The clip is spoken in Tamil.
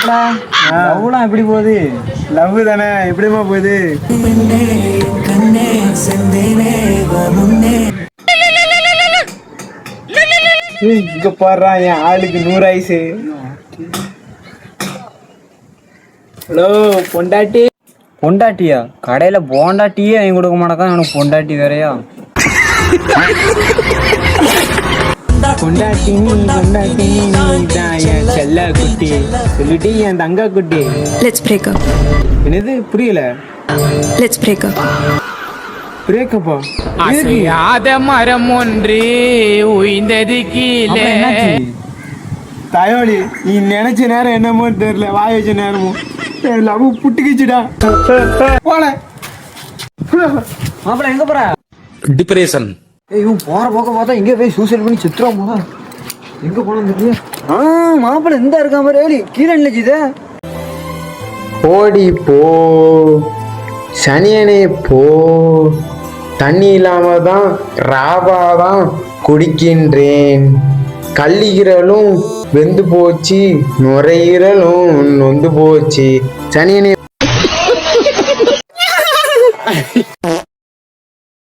லவ்லாம் எப்படி போகுது? லவ் தானே, எப்படிமா போகுது? இங்க பாடுறா என் ஆளுக்கு 100 ஆயுசு. ஹலோ பொண்டாட்டி. பொண்டாட்டியா? கடையில போண்டாட்டியே வாங்கி கொடுக்க மாட்டேக்கான், எனக்கு பொண்டாட்டி வேறையா? பொண்டாட்டி நீ தான் என் செல்ல குட்டி, சொல்லிட்டு என் தங்க குட்டி. Let's break up. என்னது புரியல? Let's break up. பிரேக்கப்பா? அசையாத மரம் ஒன்று உயிர்ந்தது கீழே. தயோலி, நீ நினைச்ச நேரம் என்னமோ தெரியல, வாய வச்ச நேரமும் லவ் புட்டுக்கிச்சுடா. போல மாப்பிள்ள எங்க போற? டிப்ரெஷன். இவன் போற போக்க பார்த்தா இங்கே போய் சூசைட் பண்ணி செத்துறான் போல. எங்க போனோம் தெரியல. மாப்பிள்ள இந்த இருக்கா மாதிரி ஏழி கீழே நினைச்சுதே. ஓடி போ சனியனே போ, தண்ணி இல்லாம தான் ராபாதான் குடிக்கின்றேன். கல்லீரலும் வெந்து போச்சு, நுரையீரலும் நொந்து போச்சு. சனியனே